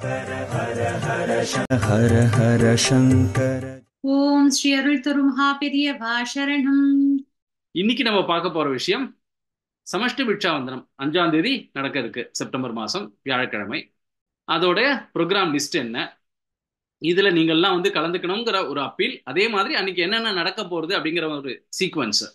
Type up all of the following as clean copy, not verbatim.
ஹர ஹர சங்கர. ஓம் ஸ்ரீ அருள் தரும் மகாபெரியவா சரணம். இன்னைக்கு நம்ம பார்க்க போற விஷயம் சமஷ்டி பிக்ஷாவந்தனம் 5ஆம் தேதி நடக்க இருக்கு, செப்டம்பர் மாசம் வியாழக்கிழமை. அதோட ப்ரோக்ராம் லிஸ்ட் என்ன, இதுல நீங்கள்லாம் வந்து கலந்துக்கணுங்கிற ஒரு அப்பீல், அதே மாதிரி அன்னைக்கு என்னென்ன நடக்க போறது அப்படிங்கிற ஒரு சீக்வன்ஸ்,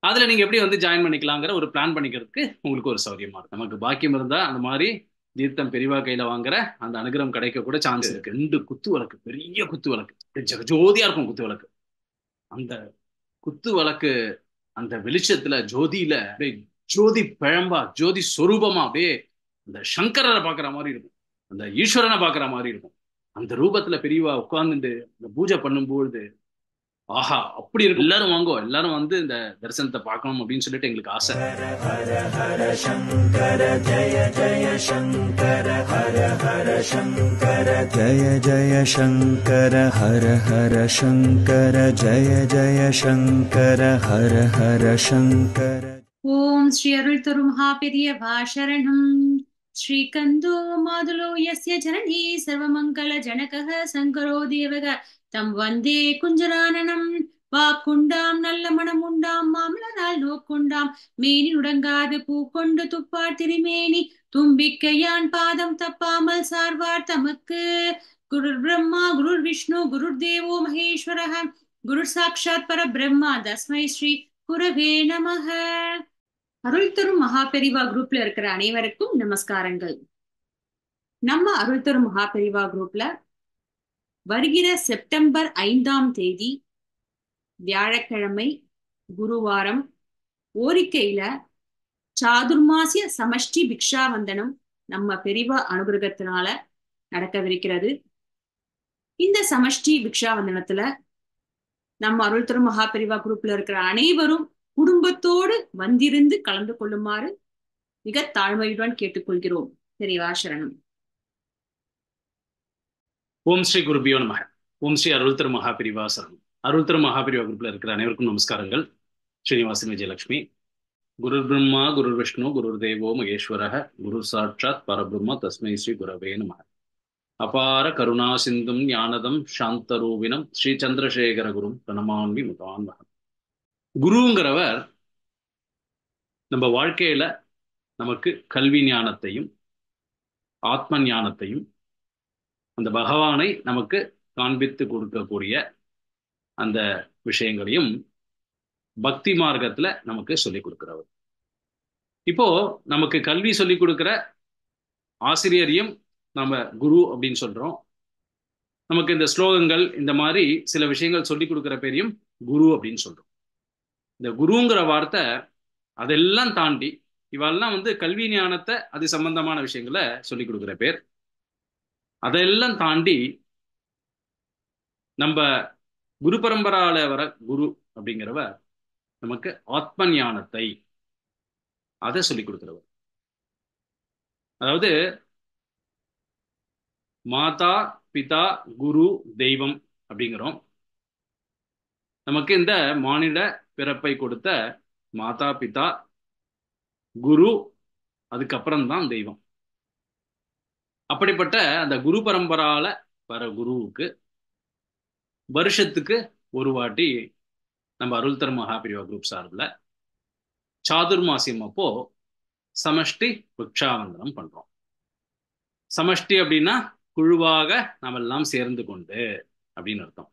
அதுல நீங்க எப்படி வந்து ஜாயின் பண்ணிக்கலாங்கிற ஒரு பிளான் பண்ணிக்கிறதுக்கு உங்களுக்கு ஒரு சௌரியமா இருக்கும். நமக்கு பாக்கியம் இருந்தா அந்த மாதிரி தீர்த்தம் பெரியவா கையில வாங்குற அந்த அனுகிரகம் கிடைக்க கூட சான்ஸ் இருக்கு. 2 குத்து விளக்கு, பெரிய குத்து விளக்கு, ஜோதியா இருக்கும் குத்து விளக்கு. அந்த குத்து விளக்கு அந்த வெளிச்சத்துல ஜோதியில அப்படியே ஜோதி பிழம்பா, ஜோதி சொரூபமா அப்படியே அந்த சங்கரரை பாக்குற மாதிரி இருக்கும், அந்த ஈஸ்வரனை பாக்குற மாதிரி இருக்கும். அந்த ரூபத்துல பெரியவா உட்கார்ந்துட்டு இந்த பூஜை பண்ணும்போது ஆஹா அப்படி இருக்கு. எல்லாரும் வாங்கோ, எல்லாரும் வந்து இந்த தரிசனத்தை பார்க்கணும் அப்படின்னு சொல்லிட்டு எங்களுக்கு ஆசை. ஹர ஹர சங்கர ஜய ஜய சங்கர ஹர ஹர சங்கர ஜய ஜய சங்கர ஹர ஹர சங்கர ஜய ஜய சங்கர ஹர ஹர சங்கர. ஓம் ஸ்ரீ அருள் தரும் மகாபெரியவா சரணம். ஸ்ரீகந்தோ மாதுலோ யஸ்ய ஜனனி சர்வமங்கல ஜனகः சங்கரோ தேவக தம் வந்தே குஞ்சரானனம். வாக்குண்டாம் நல்ல மனமுண்டாம் மாமலரால் நோக்குண்டாம் மேனி உடங்காது பூக்கொண்டு துப்பார் திருமேனி தும்பிக்கையான் பாதம் தப்பாமல் சார்வார் தமக்கு. குருர் பிரம்மா குருர் விஷ்ணு குருர் தேவோ மகேஸ்வரः குருர் சாட்சாத் பரபிரம்மா தஸ்மை ஸ்ரீ குரவே நமக. அருள் தரும் மகாபெரிவா குரூப்ல இருக்கிற அனைவருக்கும் நமஸ்காரங்கள். நம்ம அருள் தரும் மகாபெரிவா குரூப்ல வருகிற செப்டம்பர் 5ஆம் தேதி வியாழக்கிழமை குருவாரம் ஓரிக்கையில சாதுர்மாசிய சமஷ்டி பிக்ஷாவந்தனம் நம்ம பெரிவா அனுகிரகத்தினால நடக்கவிருக்கிறது. இந்த சமஷ்டி பிக்ஷாவந்தனத்துல நம்ம அருள் தரும் மகாபெரிவா குரூப்ல இருக்கிற அனைவரும் குடும்பத்தோடு வந்திருந்து கலந்து கொள்ளுமாறு மிக தாழ்மையுடன் கேட்டுக்கொள்கிறோம். பெரியவா சரணம். ஓம் ஸ்ரீ குருபியோ நமக. ஓம் ஸ்ரீ அருள் திரு மகாபிரிவா சரணம். அருள் திரு மகாபிரிவா குரூப்ல இருக்கிற அனைவருக்கும் நமஸ்காரங்கள். ஸ்ரீனிவாசன் விஜயலட்சுமி. குரு பிரம்மா குரு விஷ்ணு குரு தேவோ மகேஸ்வரः குரு சாட்சாத் பரபிரம்ம தஸ்மை ஸ்ரீ குரவே நமக. அபார கருணா சிந்தும் ஞானதம் சாந்தரூபினம் ஸ்ரீ சந்திரசேகர குரும் பிரணமாமி முதான்வகம். குருங்கிறவர் நம்ம வாழ்க்கையில நமக்கு கல்வி ஞானத்தையும் ஆத்ம ஞானத்தையும் அந்த பகவானை நமக்கு காண்பித்து கொடுக்கக்கூடிய அந்த விஷயங்களையும் பக்தி மார்க்கத்துல நமக்கு சொல்லிக் கொடுக்கிறவர். இப்போ நமக்கு கல்வி சொல்லிக் கொடுக்கிற ஆசிரியரையும் நம்ம குரு அப்படின்னு சொல்றோம். நமக்கு இந்த ஸ்லோகங்கள் இந்த மாதிரி சில விஷயங்கள் சொல்லிக் கொடுக்கிற பேரையும் குரு அப்படின்னு சொல்றோம். இந்த குருங்கிற வார்த்தை அதெல்லாம் தாண்டி இவெல்லாம் வந்து கல்வி ஞானத்தை அது சம்பந்தமான விஷயங்களை சொல்லிக் கொடுக்கிற பேர். அதெல்லாம் தாண்டி நம்ம குரு பரம்பரால வர குரு அப்படிங்கிறவர் நமக்கு ஆத்ம ஞானத்தை அதை சொல்லிக் கொடுக்கிறவர். அதாவது மாதா பிதா குரு தெய்வம் அப்படிங்கிறோம். நமக்கு இந்த மானிட பிறப்பை கொடுத்த மாதா பிதா குரு, அதுக்கப்புறம் தான் தெய்வம். அப்படிப்பட்ட அந்த குரு பரம்பரால வர குருவுக்கு வருஷத்துக்கு ஒரு வாட்டி நம்ம அருள் தரும் மகாபிரிவா குரூப் சார்பில் சாதுர்மாசியம் அப்போ சமஷ்டி பிக்ஷாவந்தனம் பண்றோம். சமஷ்டி அப்படின்னா குழுவாக நம்ம எல்லாம் சேர்ந்து கொண்டு அப்படின்னு அர்த்தம்.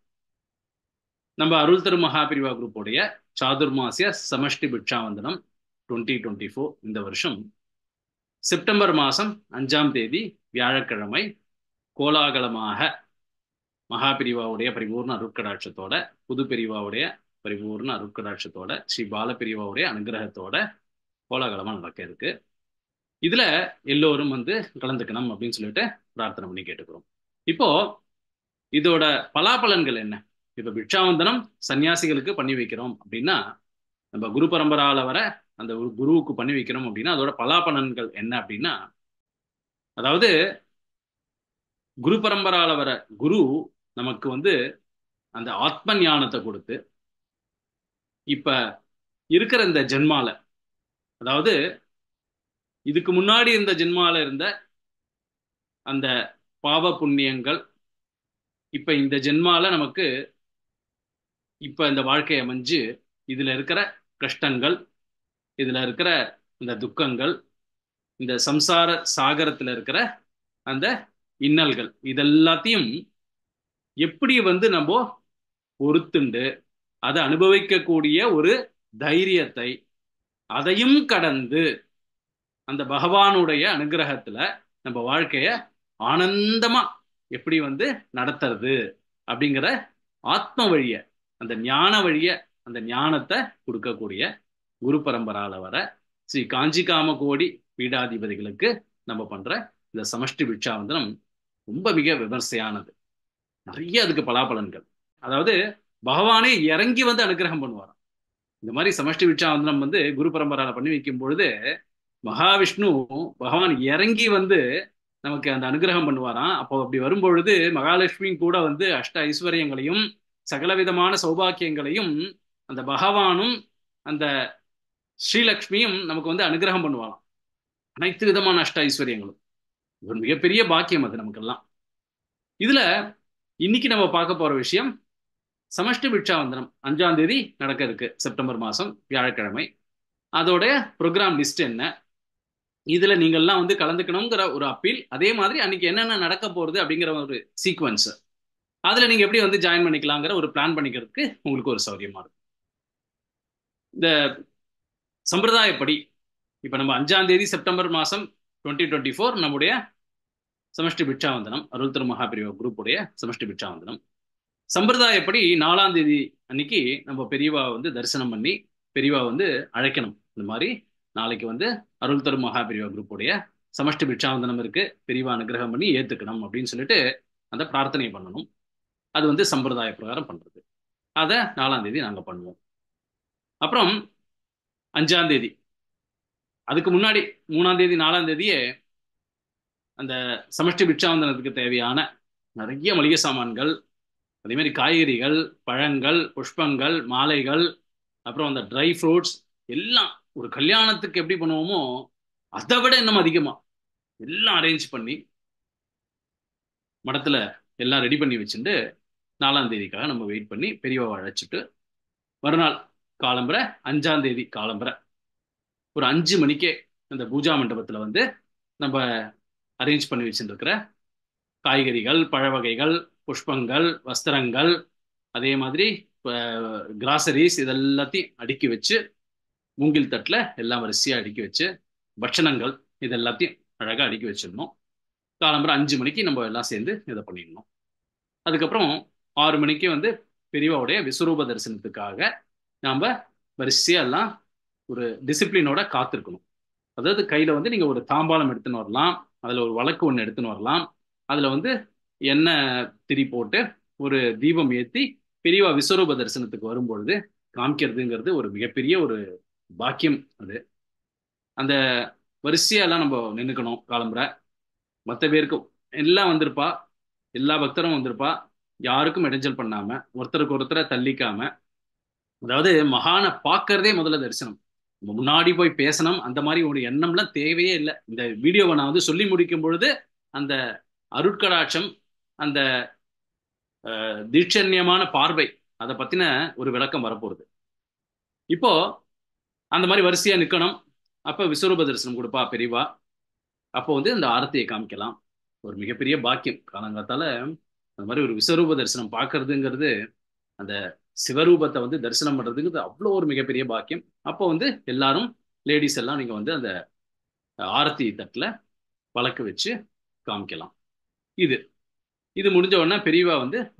நம்ம அருள் தரும் மகாபிரிவா குரூப்போடைய சாதுர்மாசிய சமஷ்டி பிக்ஷாவந்தனம் 2024 இந்த வருஷம் செப்டம்பர் மாசம் 5ஆம் தேதி வியாழக்கிழமை கோலாகலமாக மகாபிரிவாவுடைய பரிபூர்ண அருட்கடாட்சத்தோட, புது பிரிவாவுடைய பரிபூர்ண அருட்கடாட்சத்தோட, ஸ்ரீ பாலபிரிவாவுடைய அனுகிரகத்தோட கோலாகலமா நடக்க இருக்கு. இதுல எல்லோரும் வந்து கலந்துக்கணும் அப்படின்னு சொல்லிட்டு பிரார்த்தனை பண்ணி கேட்டுக்கிறோம். இப்போ இதோட பலாபலன்கள் என்ன? இப்ப பிக்ஷாவந்தனம் சன்னியாசிகளுக்கு பண்ணி வைக்கிறோம் அப்படின்னா, நம்ம குரு பரம்பரால வர அந்த ஒரு குருவுக்கு பண்ணி வைக்கிறோம் அப்படின்னா அதோட பலாபலன்கள் என்ன அப்படின்னா, அதாவது குரு பரம்பரால வர குரு நமக்கு வந்து அந்த ஆத்ம ஞானத்தை கொடுத்து இப்ப இருக்கிற இந்த ஜென்மால, அதாவது இதுக்கு முன்னாடி இந்த ஜென்மால இருந்த அந்த பாவ புண்ணியங்கள் இப்ப இந்த ஜென்மால நமக்கு இப்ப இந்த வாழ்க்கை அமைஞ்சு இதுல இருக்கிற கஷ்டங்கள், இதுல இருக்கிற இந்த துக்கங்கள், இந்த சம்சார சாகரத்துல இருக்கிற அந்த இன்னல்கள் இதெல்லாத்தையும் எப்படி நம்ம பொறுத்துண்டு அதை அனுபவிக்கக்கூடிய ஒரு தைரியத்தை, அதையும் கடந்து அந்த பகவானுடைய அனுகிரகத்துல நம்ம வாழ்க்கைய ஆனந்தமா எப்படி நடத்துறது அப்படிங்கிற ஆத்ம வழிய, அந்த ஞான வழிய, அந்த ஞானத்தை கொடுக்கக்கூடிய குரு பரம்பரால வர ஸ்ரீ காஞ்சி காமகோடி பீடாதிபதிகளுக்கு நம்ம பண்ற இந்த சமஷ்டி பிட்சாவந்தனம் ரொம்ப மிக விமர்சையானது. நிறைய அதுக்கு பலாபலன்கள். அதாவது பகவானே இறங்கி அனுகிரகம் பண்ணுவாராம். இந்த மாதிரி சமஷ்டி பிட்சாவந்தனம் குரு பரம்பரால பண்ணி வைக்கும் பொழுது மகாவிஷ்ணு பகவான் இறங்கி நமக்கு அந்த அனுகிரகம் பண்ணுவாராம். அப்போ அப்படி வரும்பொழுது மகாலட்சுமியும் கூட அஷ்ட ஐஸ்வர்யங்களையும் சகலவிதமான சௌபாக்கியங்களையும் அந்த பகவானும் அந்த ஸ்ரீலக்ஷ்மியும் நமக்கு அனுகிரகம் பண்ணுவாராம். அனைத்து விதமான அஷ்ட ஐஸ்வர்யங்களும் ஒரு மிகப்பெரிய பாக்கியம் அது நமக்கெல்லாம். இதுல இன்னைக்கு நம்ம பார்க்க போற விஷயம் சமஷ்டி பிட்சாவந்தனம் 5ஆம் தேதி நடக்க இருக்கு, செப்டம்பர் மாசம் வியாழக்கிழமை. அதோட ப்ரோக்ராம் லிஸ்ட் என்ன, இதுல நீங்கள்லாம் கலந்துக்கணுங்கிற ஒரு அப்பீல், அதே மாதிரி அன்னைக்கு என்னென்ன நடக்க போறது அப்படிங்கிற ஒரு சீக்வன்ஸ், அதுல நீங்க எப்படி ஜாயின் பண்ணிக்கலாங்கிற ஒரு பிளான் பண்ணிக்கிறதுக்கு உங்களுக்கு ஒரு சௌரியமா இருக்கும். இந்த சம்பிரதாயப்படி இப்ப நம்ம 5ஆம் தேதி செப்டம்பர் மாசம் 2024 நம்முடைய சமஷ்டி பிட்சாவந்தனம், அருள் திரு மகாபிரிவா குரூப்புடைய சமஷ்டி பிட்சாவந்தனம். சம்பிரதாயப்படி 4ஆம் தேதி அன்னைக்கு நம்ம பெரியவா தரிசனம் பண்ணி பெரியவா அழைக்கணும். இந்த மாதிரி நாளைக்கு அருள் தரு மகாபிரிவா குரூப்புடைய சமஷ்டி பிட்சாவந்தனம் இருக்கு, பெரியவா அனுகிரகம் பண்ணி ஏத்துக்கணும் அப்படின்னு சொல்லிட்டு அந்த பிரார்த்தனை பண்ணணும். அது சம்பிரதாய பிரகாரம் பண்றது. அதை 4ஆம் தேதி நாங்க பண்ணுவோம். அப்புறம் 5ஆம் தேதி, அதுக்கு முன்னாடி 3ஆம் தேதி 4ஆம் தேதியே அந்த சமஷ்டி பிட்சாவந்தனத்துக்கு தேவையான நிறைய மளிகை சாமான்கள், அதே மாதிரி காய்கறிகள், பழங்கள், புஷ்பங்கள், மாலைகள், அப்புறம் அந்த ட்ரை ஃப்ரூட்ஸ் எல்லாம் ஒரு கல்யாணத்துக்கு எப்படி பண்ணுவோமோ அதை விட இன்னும் அதிகமா எல்லாம் அரேஞ்ச் பண்ணி மடத்துல எல்லாம் ரெடி பண்ணி வச்சுட்டு 4ஆம் தேதிக்காக நம்ம வெயிட் பண்ணி பெரியவா அழைச்சிட்டு மறுநாள் காலம்பரை 5ஆம் தேதி காலம்பரை ஒரு 5 மணிக்கே அந்த பூஜா மண்டபத்துல நம்ம அரேஞ்ச் பண்ணி வச்சுட்டு இருக்கிற காய்கறிகள், பழ வகைகள், புஷ்பங்கள், வஸ்திரங்கள், அதே மாதிரி கிராசரிஸ் இதெல்லாத்தையும் அடுக்கி வச்சு மூங்கில் தட்டுல எல்லாம் வரிசையா அடுக்கி வச்சு பட்சணங்கள் இதெல்லாத்தையும் அழகா அடுக்கி வச்சிடணும். காலம்பரம் 5 மணிக்கு நம்ம எல்லாம் சேர்ந்து இதை பண்ணிடணும். அதுக்கப்புறம் 6 மணிக்கு பெரியவாவுடைய விஸ்வரூப தரிசனத்துக்காக நாம வரிசையா எல்லாம் ஒரு டிசிப்ளினோட காத்திருக்கணும். அதாவது கையில நீங்க ஒரு தாம்பாளம் எடுத்துன்னு வரலாம், அதுல ஒரு வழக்கு ஒன்று எடுத்துன்னு வரலாம், அதுல எண்ணெய் திரி போட்டு ஒரு தீபம் ஏற்றி பெரியவா விஸ்வரூப தரிசனத்துக்கு வரும்பொழுது காமிக்கிறதுங்கிறது ஒரு மிகப்பெரிய ஒரு பாக்கியம். அது அந்த வரிசையெல்லாம் நம்ம நின்றுக்கணும். காலம்புற மற்ற பேருக்கும் எல்லாம் வந்திருப்பா, எல்லா பக்தரும் வந்திருப்பா, யாருக்கும் இடைஞ்சல் பண்ணாம ஒருத்தருக்கு ஒருத்தரை தள்ளிக்காம, அதாவது மகானை பார்க்கறதே முதல்ல தரிசனம். நம்ம முன்னாடி போய் பேசணும் அந்த மாதிரி ஒரு எண்ணம்லாம் தேவையே இல்லை. இந்த வீடியோவை நான் சொல்லி முடிக்கும் பொழுது அந்த அருட்கடாட்சம், அந்த தீட்சண்யமான பார்வை, அதை பத்தின ஒரு விளக்கம் வரப்போகுது. இப்போ அந்த மாதிரி வரிசையா நிக்கணும். அப்ப விஸ்வரூப தரிசனம் கொடுப்பா பெரியவா. அப்போ இந்த ஆரத்தியை காமிக்கலாம். ஒரு மிகப்பெரிய பாக்கியம். காலங்காத்தால அந்த மாதிரி ஒரு விஸ்வரூப தரிசனம் பார்க்கறதுங்கிறது, அந்த சிவரூபத்தை தரிசனம் பண்றதுங்கிறது அவ்வளோ ஒரு மிகப்பெரிய பாக்கியம். அப்போ எல்லாரும் லேடிஸ் எல்லாம் நீங்க அந்த ஆரத்தி தட்டுல பழக்க வச்சு காமிக்கலாம். இது இது முடிஞ்ச உடனே பெரியவா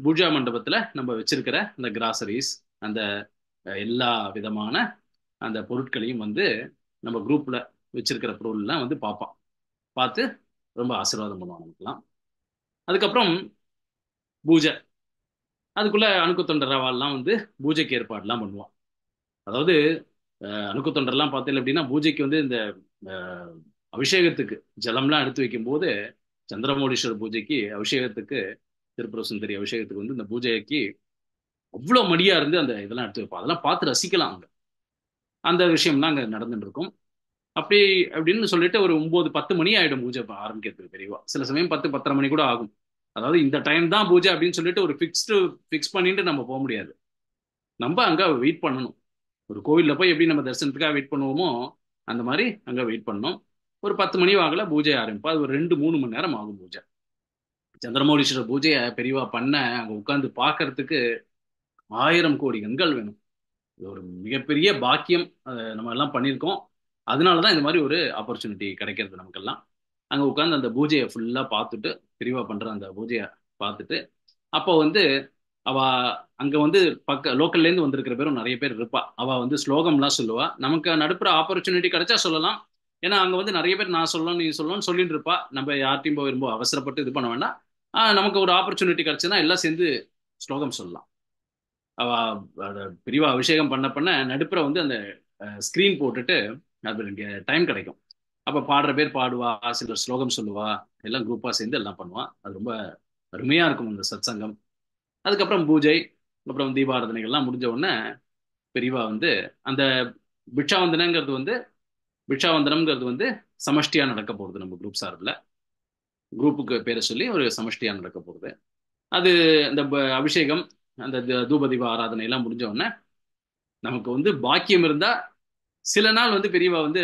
பூஜா மண்டபத்துல நம்ம வச்சிருக்கிற அந்த கிராசரிஸ், அந்த எல்லா விதமான அந்த பொருட்களையும் நம்ம குரூப்ல வச்சிருக்கிற பொருள்லாம் பார்ப்பான். பார்த்து ரொம்ப ஆசீர்வாதம் பண்ணுவாங்க நமக்குலாம். அதுக்கப்புறம் பூஜை, அதுக்குள்ள அணுக்கு தொண்டராவெல்லாம் பூஜைக்கு ஏற்பாடுலாம் பண்ணுவான். அதாவது அணுக்கு தொண்டர்லாம் பார்த்தீங்க அப்படின்னா பூஜைக்கு இந்த அபிஷேகத்துக்கு ஜலம்லாம் எடுத்து வைக்கும் போது, சந்திரமௌலீஸ்வரர் பூஜைக்கு அபிஷேகத்துக்கு, திருப்புர சுந்தரி அபிஷேகத்துக்கு இந்த பூஜைக்கு அவ்வளோ மடியா இருந்து அந்த இதெல்லாம் எடுத்து வைப்போம். அதெல்லாம் பார்த்து ரசிக்கலாம். அந்த விஷயம்லாம் அங்கே நடந்துட்டு இருக்கும். அப்படி அப்படின்னு சொல்லிட்டு ஒரு 9-10 மணி ஆயிடும் பூஜை ஆரம்பிக்கிறதுக்கு பெரியவா. சில சமயம் 10-10:30 மணி கூட ஆகும். அதாவது இந்த டைம் தான் பூஜை அப்படின்னு சொல்லிட்டு ஒரு ஃபிக்ஸ் பண்ணிட்டு நம்ம போக முடியாது. நம்ம அங்க வெயிட் பண்ணணும். ஒரு கோவில்ல போய் எப்படி நம்ம தரிசனத்துக்காக வெயிட் பண்ணுவோமோ அந்த மாதிரி அங்க வெயிட் பண்ணணும். ஒரு 10 மணி வாங்கல பூஜை ஆரம்பிப்போம். அது ஒரு 2-3 மணி நேரம் ஆகும் பூஜை. சந்திரமௌலீஸ்வரர் பூஜையை பெரியவா பண்ண அங்க உட்கார்ந்து பார்க்கறதுக்கு 1000 கோடி கண்கள் வேணும். இது ஒரு மிகப்பெரிய பாக்கியம். நம்ம எல்லாம் பண்ணியிருக்கோம். அதனாலதான் இந்த மாதிரி ஒரு ஆப்பர்ச்சுனிட்டி கிடைக்கிறது நமக்கெல்லாம். அங்க உட்கார்ந்து அந்த பூஜையை ஃபுல்லா பார்த்துட்டு, பெரியவா பண்ற அந்த பூஜையை பார்த்துட்டு, அப்போ வந்து அவ அங்க வந்து லோக்கல்ல இருந்து வந்திருக்கிற பேரும் நிறைய பேர் இருப்பா. அவ வந்து ஸ்லோகம்லாம் சொல்லுவா. நமக்கு நடுப்புற ஆப்பர்ச்சுனிட்டி கிடைச்சா சொல்லலாம். ஏன்னா அங்க வந்து நிறைய பேர் நான் சொல்லணும் நீ சொல்லணும்னு சொல்லிட்டு இருப்பா. நம்ம யார்ட்டையும் போய் ரொம்ப அவசரப்பட்டு இது பண்ண வேண்டாம். நமக்கு ஒரு ஆப்பர்ச்சுனிட்டி கிடைச்சதுன்னா எல்லாம் சேர்ந்து ஸ்லோகம் சொல்லலாம். அவ பெரியவா அபிஷேகம் பண்ண பண்ண நடுப்புற வந்து அந்த ஸ்கிரீன் போட்டுட்டு அது டைம் கிடைக்கும். அப்ப பாடுற பேர் பாடுவா, சிலர் ஸ்லோகம் சொல்லுவா, எல்லாம் குரூப்பா சேர்ந்து எல்லாம் பண்ணுவா. அது ரொம்ப அருமையா இருக்கும் அந்த சத்சங்கம். அதுக்கப்புறம் பூஜை, அப்புறம் தீபாராதனைகள்லாம் முடிஞ்ச உடனே பெரியவா வந்து அந்த பிக்ஷாவந்தனம்ங்கிறது வந்து சமஷ்டியா நடக்க போகுது. நம்ம குரூப் சார்பில் குரூப்புக்கு பேரை சொல்லி ஒரு சமஷ்டியா நடக்க போகுது. அது அந்த அபிஷேகம், அந்த தூப தீப ஆராதனை எல்லாம் முடிஞ்ச உடனே நமக்கு வந்து பாக்கியம் இருந்தா சில நாள் வந்து பெரியவா வந்து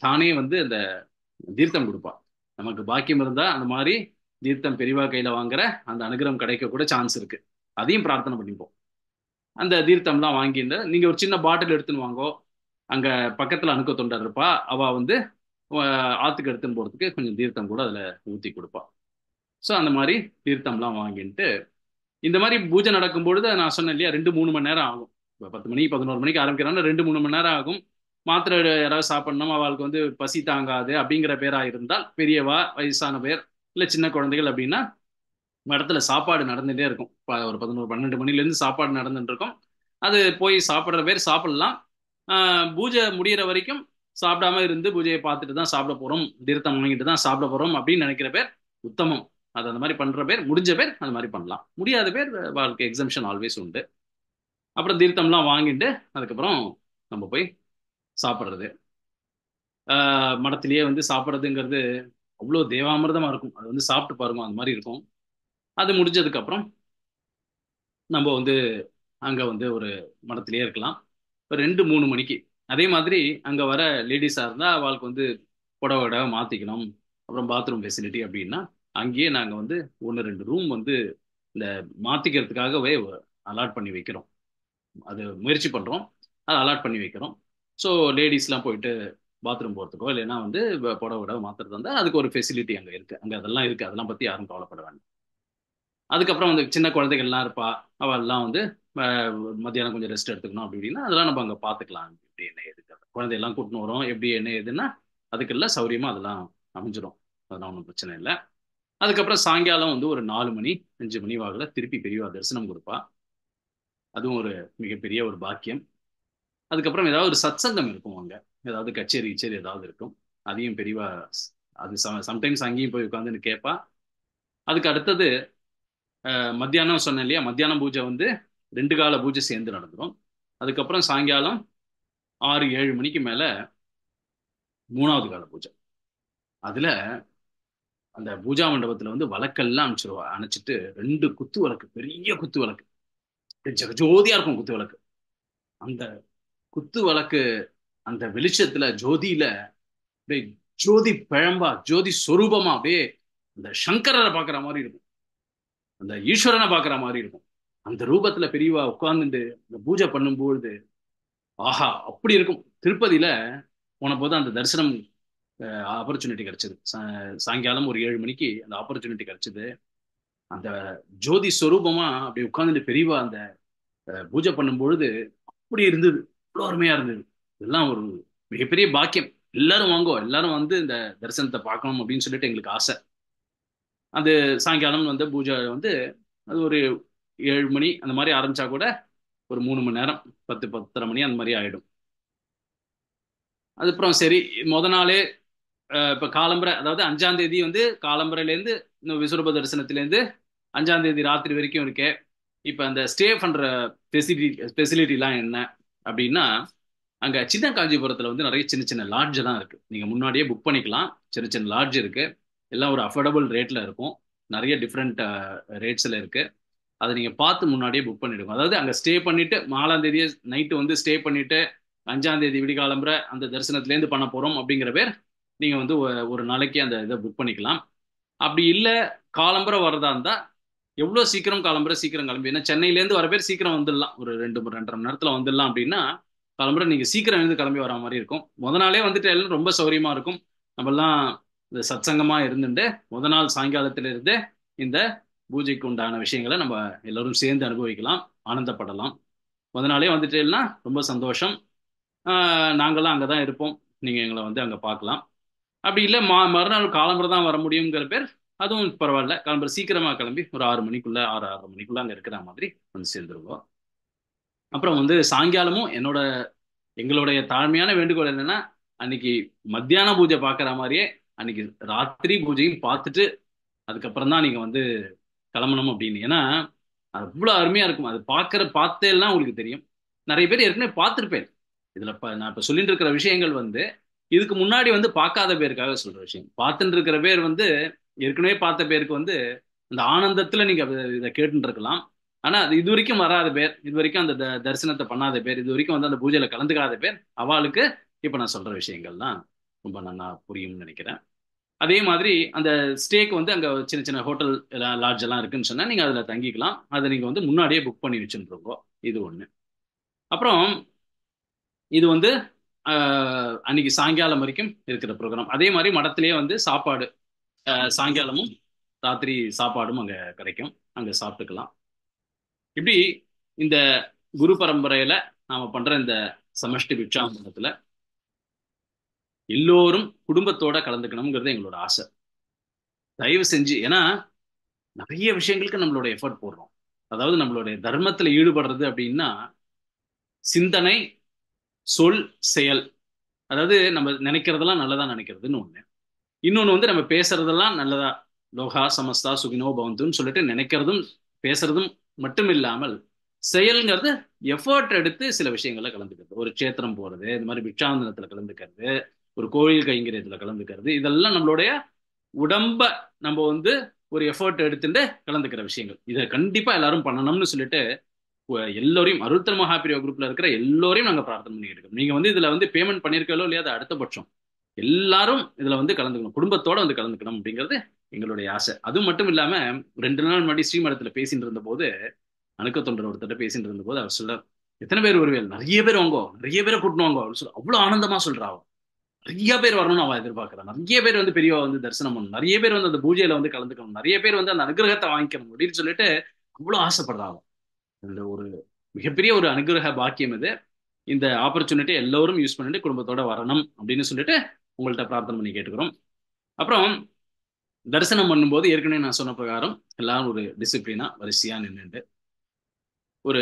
தானே வந்து அந்த தீர்த்தம் கொடுப்பா. நமக்கு பாக்கியம் இருந்தா அந்த மாதிரி தீர்த்தம் பெரியவா கையில வாங்குற அந்த அனுகிரகம் கிடைக்க கூட சான்ஸ் இருக்கு. அதையும் பிரார்த்தனை பண்ணிப்போம். அந்த தீர்த்தம்லாம் வாங்கிட்டு நீங்க ஒரு சின்ன பாட்டில் எடுத்துன்னு வாங்கோ. அங்க பக்கத்துல அணுக்க தொண்டர் இருப்பா. அவ வந்து ஆத்துக்கு எடுத்துன்னு போறதுக்கு கொஞ்சம் தீர்த்தம் கூட அதுல ஊத்தி கொடுப்பா. ஸோ அந்த மாதிரி தீர்த்தம்லாம் வாங்கிட்டு இந்த மாதிரி பூஜை நடக்கும் பொழுது நான் சொன்னேன் இல்லையா 2-3 மணி நேரம் ஆகும். இப்போ 10 மணி 11 மணிக்கு ஆரம்பிக்கிறாங்கன்னா 2-3 மணி நேரம் ஆகும். மாத்திரை யாராவது சாப்பிடணும், அவளுக்கு வந்து பசி தாங்காது அப்படிங்கிற பேரா இருந்தால், பெரியவா வயசான பேர் இல்லை சின்ன குழந்தைகள் அப்படின்னா இடத்துல சாப்பாடு நடந்துகிட்டே இருக்கும். ஒரு 11-12 மணிலேருந்து சாப்பாடு நடந்துட்டு இருக்கும். அது போய் சாப்பிட்ற பேர் சாப்பிடலாம். பூஜை முடிகிற வரைக்கும் சாப்பிடாம இருந்து பூஜையை பார்த்துட்டு தான் சாப்பிட போறோம், தீர்த்தம் வாங்கிட்டு தான் சாப்பிட போறோம் அப்படின்னு நினைக்கிற பேர் உத்தமம். அது அந்த மாதிரி பண்ற பேர், முடிஞ்ச பேர் அந்த மாதிரி பண்ணலாம். முடியாத பேர் வாழ்க்கை எக்ஸம்ஷன் ஆல்வேஸ் உண்டு. அப்புறம் தீர்த்தம்லாம் வாங்கிட்டு அதுக்கப்புறம் நம்ம போய் சாப்பிட்றது. மடத்திலேயே வந்து சாப்பிட்றதுங்கிறது அவ்வளோ தேவாமிர்தமா இருக்கும். அது வந்து சாப்பிட்டு பாருங்க, அந்த மாதிரி இருக்கும். அது முடிஞ்சதுக்கு அப்புறம் நம்ம வந்து அங்க வந்து ஒரு மடத்திலேயே இருக்கலாம். ஒரு 2-3 மணிக்கு அதே மாதிரி அங்க வர லேடிஸா இருந்தா அவளுக்கு வந்து புடவை மாத்திக்கணும், அப்புறம் பாத்ரூம் ஃபெசிலிட்டி அப்படின்னா அங்கேயே நாங்க வந்து 1-2 ரூம் வந்து இந்த மாத்திக்கிறதுக்காகவே அலாட் பண்ணி வைக்கிறோம். அது முயற்சி பண்றோம், அதை அலாட் பண்ணி வைக்கிறோம். ஸோ லேடிஸ்லாம் போயிட்டு பாத்ரூம் போகிறதுக்கோ இல்லைன்னா வந்து புடவை மாத்துறது இருந்தால் அதுக்கு ஒரு ஃபெசிலிட்டி அங்கே இருக்கு. அங்கே அதெல்லாம் இருக்கு, அதெல்லாம் பத்தி யாரும் கவலைப்பட வேண்டாம். அதுக்கப்புறம் வந்து சின்ன குழந்தைகள்லாம் இருப்பா. அவள் எல்லாம் வந்து மத்தியானம் கொஞ்சம் ரெஸ்ட் எடுத்துக்கணும் அப்படி இப்படின்னா அதெல்லாம் நம்ம அங்கே பார்த்துக்கலாம். எப்படி என்ன ஏது குழந்தையெல்லாம் கூட்டின்னு வரோம், எப்படி என்ன ஏதுன்னா அதுக்கெல்லாம் சௌரியமா அதெல்லாம் அமைஞ்சிடும். அதெல்லாம் ஒன்றும் பிரச்சனை இல்லை. அதுக்கப்புறம் சாயங்காலம் வந்து ஒரு 4 மணி 5 மணி வாக்குல திருப்பி பெரியவா தரிசனம் கொடுப்பா. அதுவும் ஒரு மிகப்பெரிய ஒரு பாக்கியம். அதுக்கப்புறம் ஏதாவது ஒரு சத்சங்கம் இருக்கும் அங்க, ஏதாவது கச்சேரி ஏதாவது இருக்கும். அதையும் பெரியவா அது சம்டைம்ஸ் அங்கேயும் போய் உட்காந்துன்னு கேட்பா. அதுக்கு அடுத்தது மத்தியானம் சொன்னேன் இல்லையா, மத்தியானம் பூஜை வந்து 2 கால பூஜை சேர்ந்து நடந்துடும். அதுக்கப்புறம் சாயங்காலம் 6-7 மணிக்கு மேல 3வது கால பூஜை. அதுல அந்த பூஜா மண்டபத்துல வந்து வழக்கெல்லாம் அனுப்பிச்சிருவா. அணைச்சிட்டு 2 குத்து விளக்கு, பெரிய குத்து விளக்கு, ஜோதியா இருக்கும் குத்து விளக்கு. அந்த குத்து விளக்கு அந்த வெளிச்சத்துல ஜோதியில அப்படியே ஜோதி பிழம்பா, ஜோதி சொரூபமா அப்படியே அந்த சங்கரரை பாக்குற மாதிரி இருக்கும், அந்த ஈஸ்வரனை பாக்குற மாதிரி இருக்கும். அந்த ரூபத்துல பெரியவா உட்கார்ந்துட்டு இந்த பூஜை பண்ணும்பொழுது ஆஹா அப்படி இருக்கும். திருப்பதியில போன போது அந்த தரிசனம் ஆப்பர்ச்சுனிட்டி கிடைச்சது. சாயங்காலம் ஒரு 7 மணிக்கு அந்த ஆப்பர்ச்சுனிட்டி கிடைச்சது. அந்த ஜோதி ஸ்வரூபமா அப்படி உட்கார்ந்துட்டு பெரியவா அந்த பூஜை பண்ணும் பொழுது அப்படி இருந்தது, அவ்வளோ அருமையா இருந்தது. இதெல்லாம் ஒரு மிகப்பெரிய பாக்கியம். எல்லாரும் வாங்கோ, எல்லாரும் வந்து இந்த தரிசனத்தை பார்க்கணும் அப்படின்னு சொல்லிட்டு எங்களுக்கு ஆசை. அது சாயங்காலம் வந்து பூஜை வந்து அது ஒரு 7 மணி அந்த மாதிரி ஆரம்பிச்சா கூட ஒரு 3 மணி நேரம் 10-10:30 மணி அந்த மாதிரி ஆயிடும். அதுக்கப்புறம் சரி முத நாளே இப்ப காலம்பரை, அதாவது 5ஆம் தேதி வந்து காலம்பரையிலேருந்து இந்த விஸ்வரூப தரிசனத்திலேருந்து 5ஆம் தேதி ராத்திரி வரைக்கும் இருக்கே. இப்ப அந்த ஸ்டே பண்ற ஃபெசிலிட்டிலாம் என்ன அப்படின்னா, அங்க சின்ன காஞ்சிபுரத்துல வந்து நிறைய சின்ன சின்ன லாட்ஜ் எல்லாம் இருக்கு. நீங்க முன்னாடியே புக் பண்ணிக்கலாம். சின்ன சின்ன லாட்ஜ் இருக்கு. எல்லாம் ஒரு அஃபோர்டபுள் ரேட்ல இருக்கும். நிறைய டிஃப்ரெண்ட் ரேட்ஸ்ல இருக்கு. அதை நீங்க பார்த்து முன்னாடியே புக் பண்ணிடுங்க. அதாவது அங்க ஸ்டே பண்ணிட்டு 4ஆம் தேதியே நைட்டு வந்து ஸ்டே பண்ணிட்டு 5ஆம் தேதி விடிகாலம்புற அந்த தரிசனத்திலேருந்து பண்ண போறோம் அப்படிங்கிற பேர் நீங்க வந்து ஒரு நாளைக்கு அந்த இதை புக் பண்ணிக்கலாம். அப்படி இல்லை காலம்புற வரதா இருந்தா எவ்வளோ சீக்கிரம் காலம்புற சீக்கிரம் கிளம்பி, ஏன்னா சென்னையிலேருந்து வர பேர் சீக்கிரம் வந்துடலாம், ஒரு 2 மணி நேரத்தில் வந்துடலாம். அப்படின்னா காலம்புற நீங்க சீக்கிரம் எழுந்து கிளம்பி வர மாதிரி இருக்கும். முத நாளே வந்துட்டு எல்லாம் ரொம்ப சௌகரியமா இருக்கும். நம்மெல்லாம் இந்த சத்சங்கமா இருந்துட்டு முத நாள் சாயங்காலத்துல இருந்து இந்த பூஜைக்கு உண்டான விஷயங்களை நம்ம எல்லாரும் சேர்ந்து அனுபவிக்கலாம், ஆனந்தப்படலாம். முத நாளே வந்துட்டேன்னா ரொம்ப சந்தோஷம். நாங்கள்லாம் அங்கே தான் இருப்போம். நீங்கள் எங்களை வந்து அங்கே பார்க்கலாம். அப்படி இல்லை மறுநாள் காலம்புற தான் வர முடியுங்கிற பேர் அதுவும் பரவாயில்ல. காலம்புற சீக்கிரமாக கிளம்பி ஒரு 6 மணிக்குள்ள 6:30 மணிக்குள்ள அங்கே இருக்கிற மாதிரி வந்து சேர்ந்துருவோம். அப்புறம் வந்து சாயங்காலமும் எங்களுடைய தாழ்மையான வேண்டுகோள் என்னன்னா, அன்னைக்கு மத்தியான பூஜை பார்க்குற மாதிரியே அன்னைக்கு ராத்திரி பூஜையும் பார்த்துட்டு அதுக்கப்புறம் தான் நீங்கள் வந்து கிளம்பணும் அப்படின்னு. ஏன்னா அது அவ்வளோ அருமையாக இருக்கும். அது பார்த்தேன்னா உங்களுக்கு தெரியும். நிறைய பேர் ஏற்கனவே பார்த்துருப்பேன். இதில் நான் இப்போ சொல்லிட்டு இருக்கிற விஷயங்கள் வந்து இதுக்கு முன்னாடி வந்து பார்க்காத பேருக்காக சொல்கிற விஷயம். பார்த்துட்டு இருக்கிற பேர் வந்து ஏற்கனவே பார்த்த பேருக்கு வந்து அந்த ஆனந்தத்தில் நீங்கள் இதை கேட்டுட்டு இருக்கலாம். ஆனால் அது இது வரைக்கும் வராத பேர், இது வரைக்கும் அந்த தரிசனத்தை பண்ணாத பேர், இது வரைக்கும் வந்து அந்த பூஜையில் கலந்துக்காத பேர், அவளுக்கு இப்போ நான் சொல்கிற விஷயங்கள்லாம் ரொம்ப நல்லா புரியும்னு நினைக்கிறேன். அதே மாதிரி அந்த ஸ்டேக்கு வந்து அங்கே சின்ன சின்ன ஹோட்டல் லாட்ஜ் எல்லாம் இருக்குன்னு சொன்னால் நீங்கள் அதில் தங்கிக்கலாம். அதை நீங்கள் வந்து முன்னாடியே புக் பண்ணி வச்சுருக்கோம். இது ஒன்று. அப்புறம் இது வந்து அன்னைக்கு சாயங்காலம் வரைக்கும் இருக்கிற ப்ரோக்ராம். அதே மாதிரி மடத்திலேயே வந்து சாப்பாடு சாயங்காலமும் ராத்திரி சாப்பாடும் அங்கே கிடைக்கும். அங்கே சாப்பிட்டுக்கலாம். இப்படி இந்த குரு பரம்பரையில நாம பண்ற இந்த சமஷ்டி பிக்ஷாந்தனத்துல எல்லோரும் குடும்பத்தோட கலந்துக்கணுங்கிறது எங்களோட ஆசை. தயவு செஞ்சு, ஏன்னா நிறைய விஷயங்களுக்கு நம்மளோட எஃபர்ட் போடுறோம். அதாவது நம்மளுடைய தர்மத்துல ஈடுபடுறது அப்படின்னா சிந்தனை, சொல், செயல். அதாவது நம்ம நினைக்கிறதெல்லாம் நல்லதா நினைக்கிறதுன்னு ஒண்ணு. இன்னொன்னு வந்து நம்ம பேசுறதெல்லாம் நல்லதா, லோகா சமஸ்தா சுகினோ பவந்துன்னு சொல்லிட்டு நினைக்கிறதும் பேசுறதும் மட்டும் இல்லாமல் செயல்ங்கிறது எஃபர்ட் எடுத்து சில விஷயங்கள்ல கலந்துக்கிறது. ஒரு க்ஷேத்திரம் போறது, இந்த மாதிரி பிக்ஷாந்தனத்துல கலந்துக்கிறது, ஒரு கோயில் கைங்கரியத்துல கலந்துக்கிறது, இதெல்லாம் நம்மளுடைய உடம்ப நம்ம வந்து ஒரு எஃபர்ட் எடுத்துட்டு கலந்துக்கிற விஷயங்கள். இதை கண்டிப்பா எல்லாரும் பண்ணணும்னு சொல்லிட்டு எல்லோரையும் அருள்தர் மகாபிரிவா குரூப்ல இருக்கிற எல்லோரையும் நாங்க பிரார்த்தனை பண்ணிட்டு இருக்கோம். நீங்க வந்து இதுல வந்து பேமெண்ட் பண்ணிருக்கோ இல்லையா, அது அடுத்த பட்சம். எல்லாரும் இதுல வந்து கலந்துக்கணும், குடும்பத்தோட வந்து கலந்துக்கணும் அப்படிங்கிறது எங்களுடைய ஆசை. அது மட்டும் இல்லாம 2 நாள் முன்னாடி ஸ்ரீமடத்துல பேசிட்டு இருந்த போது அணுக்க தொண்டர் ஒருத்தர் பேசிட்டு இருந்த போது அவர் சொல்ல, எத்தனை பேர் வருவேல், நிறைய பேர் வாங்கோ, நிறைய பேரை கூட்டணும் வாங்கோ அப்படின்னு சொல்ல அவ்வளவு ஆனந்தமா சொல்றா. நிறைய பேர் வரணும்னு அவன் எதிர்பார்க்கிறான். நிறைய பேர் வந்து பெரியவா வந்து தரிசனம் பண்ணணும், நிறைய பேர் வந்து அந்த பூஜையில வந்து கலந்துக்கணும், நிறைய பேர் வந்து அந்த அனுகிரகத்தை வாங்கிக்கணும் அப்படின்னு சொல்லிட்டு அவ்வளவு ஆசைப்படுறாங்க. இந்த ஒரு மிகப்பெரிய ஒரு அனுகிரக பாக்கியம் இது. இந்த ஆப்பர்ச்சுனிட்டி எல்லோரும் யூஸ் பண்ணிட்டு குடும்பத்தோட வரணும் அப்படின்னு சொல்லிட்டு உங்கள்கிட்ட பிரார்த்தனை பண்ணி கேட்டுக்கிறோம். அப்புறம் தரிசனம் பண்ணும்போது ஏற்கனவே நான் சொன்ன பிரகாரம் எல்லாரும் ஒரு டிசிப்ளினா வரிசையா நின்றுட்டு ஒரு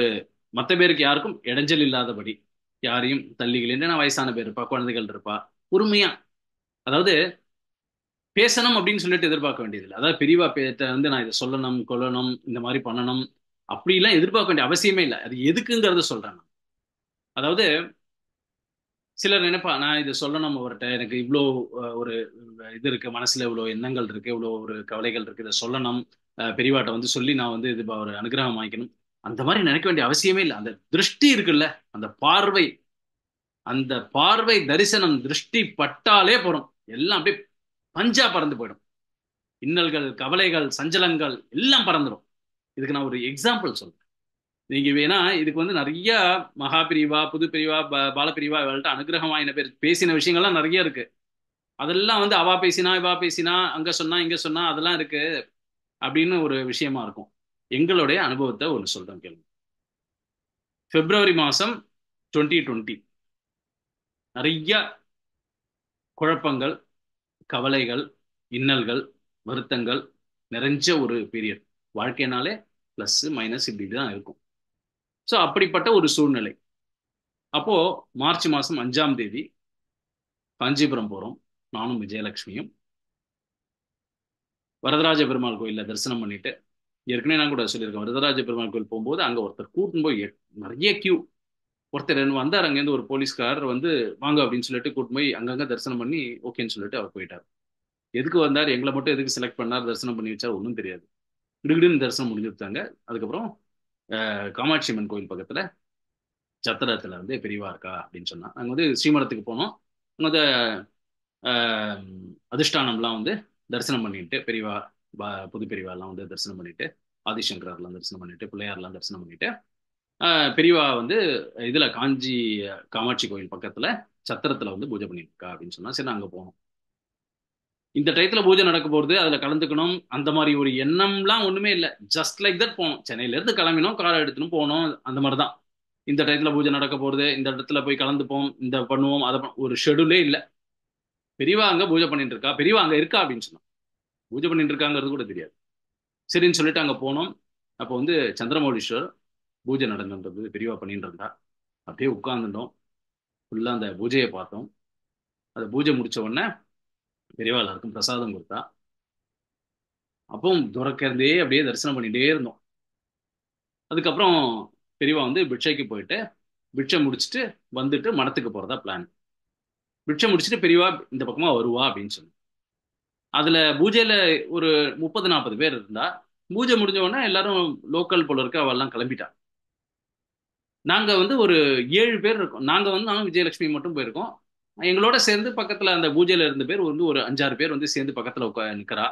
மற்ற பேருக்கு யாருக்கும் இடைஞ்சல் இல்லாதபடி யாரையும் தள்ளிகள், வயசான பேர் இருப்பா, குழந்தைகள் இருப்பா, பொறுமையா, அதாவது பேசணும் அப்படின்னு சொல்லிட்டு எதிர்பார்க்க வேண்டியதில்லை. அதாவது பெரியவா பேட்ட வந்து நான் இதை சொல்லணும் கொள்ளணும் இந்த மாதிரி பண்ணணும் அப்படிலாம் எதிர்பார்க்க வேண்டிய அவசியமே இல்லை. அது எதுக்குங்கிறத சொல்றேன். அதாவது சிலர் நினைப்பா, நான் இதை சொல்லணும் அவர்கிட்ட, எனக்கு இவ்வளோ ஒரு இது இருக்கு, மனசுல இவ்வளோ எண்ணங்கள் இருக்கு, இவ்வளோ ஒரு கவலைகள் இருக்கு, இதை சொல்லணும், பெரியவாட்ட வந்து சொல்லி நான் வந்து இது ஒரு அனுகிரகம் வாங்கிக்கணும், அந்த மாதிரி நினைக்க வேண்டிய அவசியமே இல்லை. அந்த திருஷ்டி இருக்குல்ல, அந்த பார்வை, அந்த பார்வை தரிசனம் திருஷ்டி பட்டாலே போறோம், எல்லாம் அப்படியே பஞ்சா பறந்து போயிடும். இன்னல்கள், கவலைகள், சஞ்சலங்கள் எல்லாம் பறந்துடும். இதுக்கு நான் ஒரு எக்ஸாம்பிள் சொல்றேன். நீங்க வேணா இதுக்கு வந்து நிறைய மகாபிரிவா, புது பிரிவா, பாலபிரிவா இவள்கிட்ட அனுகிரகம் வாங்கின பேர் பேசின விஷயங்கள்லாம் நிறைய இருக்கு. அதெல்லாம் வந்து அவா பேசினா இவா பேசினா அங்க சொன்னா இங்க சொன்னா அதெல்லாம் இருக்கு அப்படின்னு ஒரு விஷயமா இருக்கும். எங்களுடைய அனுபவத்தை ஒன்று சொல்றேன் கேளுங்க. பிப்ரவரி மாசம் 2020 நிறைய குழப்பங்கள், கவலைகள், இன்னல்கள், வருத்தங்கள் நிறைஞ்ச ஒரு பீரியட். வாழ்க்கைனாலே பிளஸ் மைனஸ் இப்படி தான் இருக்கும். ஸோ அப்படிப்பட்ட ஒரு சூழ்நிலை. அப்போ மார்ச் மாசம் 5ஆம் தேதி காஞ்சிபுரம் போறோம், நானும் விஜயலட்சுமியும். வரதராஜ பெருமாள் கோயில்ல தரிசனம் பண்ணிட்டு, ஏற்கனவே நான் கூட சொல்லியிருக்கேன், வரதராஜ பெருமாள் கோயில் போகும்போது அங்க ஒருத்தர் கூட்டும் போய் நிறைய கியூ. ஒருத்தர் வந்தார் அங்கேருந்து ஒரு போலீஸ்காரர் வந்து வாங்க அப்படின்னு சொல்லிட்டு கூட்டு போய் அங்கங்க தரிசனம் பண்ணி ஓகேன்னு சொல்லிட்டு அவர் போயிட்டார். எதுக்கு வந்தார், எங்களை மட்டும் எதுக்கு செலக்ட் பண்ணார், தரிசனம் பண்ணி வச்சா ஒன்றும் தெரியாது. கிடுகிடுன்னு தரிசனம் முடிஞ்சுட்டாங்க. அதுக்கப்புறம் காமாட்சி அம்மன் கோயில் பக்கத்துல சத்திரத்துல வந்து பெரியவா இருக்கா அப்படின்னு சொன்னா நாங்க வந்து ஸ்ரீமடத்துக்கு போனோம். அங்க வந்து ஆஹ், அதிஷ்டானம்லாம் வந்து தரிசனம் பண்ணிட்டு பெரியவா புது பெரியவாலாம் வந்து தரிசனம் பண்ணிட்டு ஆதிசங்கரெல்லாம் தரிசனம் பண்ணிட்டு பிள்ளையார்லாம் தரிசனம் பண்ணிட்டு பெரியவா வந்து இதுல காஞ்சி காமாட்சி கோயில் பக்கத்துல சத்திரத்துல வந்து பூஜை பண்ணிட்டு இருக்கா அப்படின்னு சொன்னா சரி நாங்க போனோம். இந்த டயத்துல பூஜை நடக்க போறது, அதுல கலந்துக்கணும் அந்த மாதிரி ஒரு எண்ணம்லாம் ஒண்ணுமே இல்லை. ஜஸ்ட் லைக் தட் போனோம். சென்னையில இருந்து கிளம்பினோம், காரை எடுத்துன்னு போனோம், அந்த மாதிரி தான். இந்த டயத்துல பூஜை நடக்க போறது, இந்த இடத்துல போய் கலந்துப்போம், இந்த பண்ணுவோம், அதை ஒரு ஷெடியூலே இல்லை. பெரியவா அங்க பூஜை பண்ணிட்டு இருக்கா, பெரியவா அங்க இருக்கா அப்படின்னு சொன்னோம். பூஜை பண்ணிட்டு இருக்காங்கிறது கூட தெரியாது. சரின்னு சொல்லிட்டு அங்க போனோம். அப்போ வந்து சந்திரமௌலீஸ்வர் பூஜை நடந்துன்றது பெரியவா பண்ணிட்டு இருந்தா. அப்படியே உட்கார்ந்துட்டோம், ஃபுல்லா அந்த பூஜையை பார்த்தோம். அந்த பூஜை முடிச்ச உடனே பெரியவா எல்லாருக்கும் பிரசாதம் கொடுத்தா. அப்போ துறக்கிறதே அப்படியே தரிசனம் பண்ணிட்டே இருந்தோம். அதுக்கப்புறம் பெரியவா வந்து பிட்சைக்கு போயிட்டு பிட்சை முடிச்சுட்டு வந்துட்டு மடத்துக்கு போறதா பிளான். பிட்சை முடிச்சுட்டு பெரியவா இந்த பக்கமா வருவா அப்படின்னு சொன்னோம். அதுல பூஜையில ஒரு 30-40 பேர் இருந்தா. பூஜை முடிஞ்ச உடனே எல்லாரும் லோக்கல் போல இருக்க அவெல்லாம் கிளம்பிட்டா. நாங்க வந்து ஒரு 7 பேர் இருக்கோம். நாங்க வந்து நானும் விஜயலட்சுமி மட்டும் போயிருக்கோம். எங்களோட சேர்ந்து பக்கத்துல அந்த பூஜையில இருந்த பேர் வந்து ஒரு 5-6 பேர் வந்து சேர்ந்து பக்கத்துல நிக்கிறா.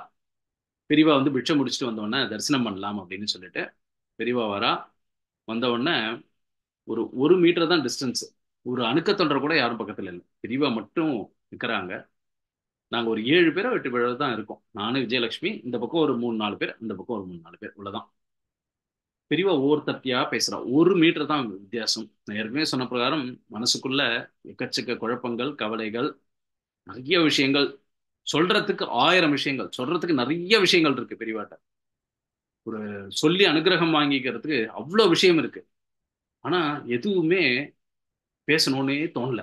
பெரியவா வந்து பிட்சை முடிச்சுட்டு வந்த உடனே தரிசனம் பண்ணலாம் அப்படின்னு சொல்லிட்டு பெரியவா வரா. வந்த உடனே ஒரு 1 மீட்டர் தான் டிஸ்டன்ஸ். ஒரு அணுக்க தொண்டர் கூட யாரும் பக்கத்துல இல்லை. பெரியவா மட்டும் நிக்கிறாங்க. நாங்க ஒரு 7 பேரோ 8 பேரோ தான் இருக்கோம். நானும் விஜயலட்சுமி, இந்த பக்கம் ஒரு 3-4 பேர், இந்த பக்கம் ஒரு 3-4 பேர், இவ்வளவுதான். பெரியவா ஒவ்வொருத்தட்டியா பேசுறா. 1 மீட்டர் தான் வித்தியாசம். நான் ஏற்கனவே சொன்ன பிரகாரம் மனசுக்குள்ள எக்கச்சக்க குழப்பங்கள், கவலைகள், நிறைய விஷயங்கள், சொல்றதுக்கு 1000 விஷயங்கள், சொல்றதுக்கு நிறைய விஷயங்கள் இருக்கு பெரியவாட்ட. ஒரு சொல்லி அனுகிரகம் வாங்கிக்கிறதுக்கு அவ்வளவு விஷயம் இருக்கு. ஆனா எதுவுமே பேசணும்னே தோணல.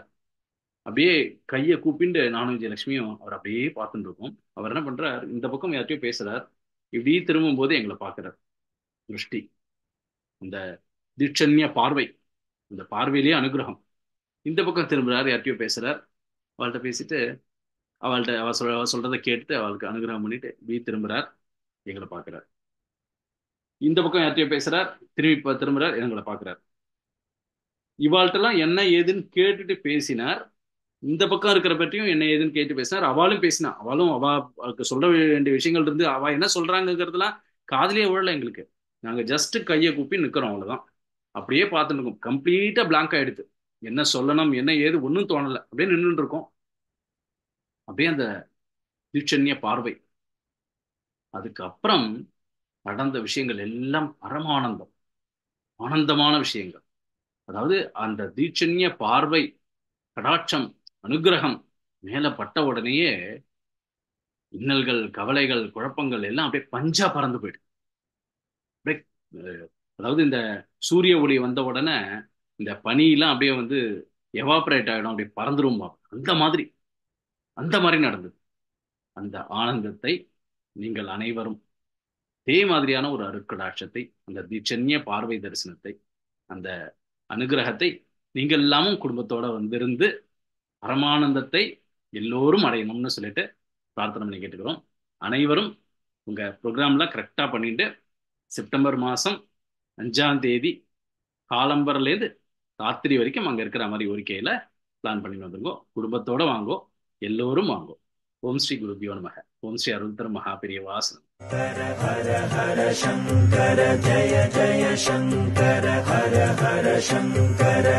அப்படியே கையை கூப்பிண்டு நானும் விஜயலட்சுமியும் அவர் அப்படியே பார்த்துட்டு இருக்கோம். அவர் என்ன பண்றார், இந்த பக்கம் யார்ட்டையும் பேசுறார். இப்படி திரும்பும் போது எங்களை பார்க்கிறார். திருஷ்டி, இந்த தீட்சண்ய பார்வை, இந்த பார்வையிலேயே அனுகிரகம். இந்த பக்கம் திரும்புறாரு, யார்ட்டையும் பேசுறார். அவள்கிட்ட பேசிட்டு அவ சொல்றதை கேட்டுட்டு அவளுக்கு அனுகிரகம் பண்ணிட்டு இப்படி திரும்புறார், எங்களை பார்க்கிறார். இந்த பக்கம் யார்ட்டையும் பேசுறார், திரும்பி திரும்புறார், எங்களை பார்க்கிறார். இவாள்கிட்டலாம் என்ன ஏதுன்னு கேட்டுட்டு பேசினார். இந்த பக்கம் இருக்கிற பற்றியும் என்ன ஏதுன்னு கேட்டு பேசினார். அவளும் பேசினா. அவளுக்கு சொல்ல வேண்டிய விஷயங்கள் இருந்து அவ என்ன சொல்றாங்கிறதுலாம் காதலியே விழல எங்களுக்கு. நாங்க ஜஸ்ட் கையை கூப்பி நிக்கிறோம், அவ்வளவுதான். அப்படியே பார்த்துட்டு இருக்கோம். கம்ப்ளீட்டா பிளாங்க் ஆயிடுது. என்ன சொல்லணும் என்ன ஏது ஒன்றும் தோணல. அப்படியே நின்றுட்டு இருக்கோம். அப்படியே அந்த தீட்சண்ய பார்வை. அதுக்கப்புறம் நடந்த விஷயங்கள் எல்லாம் பரமானந்தம், ஆனந்தமான விஷயங்கள். அதாவது அந்த தீட்சண்ய பார்வை, கடாட்சம், அனுகிரகம் மேல பட்ட உடனேயே இன்னல்கள், கவலைகள், குழப்பங்கள் எல்லாம் அப்படியே பஞ்சா பறந்து போயிடுது. அப்படியே அதாவது இந்த சூரிய ஒளி வந்த உடனே இந்த பனியெல்லாம் அப்படியே வந்து எவாபரேட் ஆகிடும், அப்படியே பறந்துரும். அந்த மாதிரி நடந்தது. அந்த ஆனந்தத்தை நீங்கள் அனைவரும் அதே மாதிரியான ஒரு அருட்கடாட்சத்தை, அந்த தீட்சண்ய பார்வை தரிசனத்தை, அந்த அனுகிரகத்தை நீங்கள் எல்லாமும் குடும்பத்தோட வந்திருந்து பரமானந்தத்தை எல்லோரும் அடையணும்னு சொல்லிட்டு பிரார்த்தனை பண்ணி கேட்டுக்கிறோம். அனைவரும் உங்க ப்ரோக்ராம்ல கரெக்டா பண்ணிட்டு செப்டம்பர் மாசம் 5ஆம் தேதி காலம்பரிலேருந்து ராத்திரி வரைக்கும் அங்க இருக்கிற மாதிரி ஒரிக்கையில பிளான் பண்ணி வந்துருங்கோ. குடும்பத்தோட வாங்கோ, எல்லோரும் வாங்கோ. ஓம் ஸ்ரீ குருபியோ நமக. ஓம் ஸ்ரீ அருள்தர மகாபெரியவாசனம். ஹர ஹர ஹர சங்கர ஜய ஜய சங்கர ஹர ஹர சங்கர.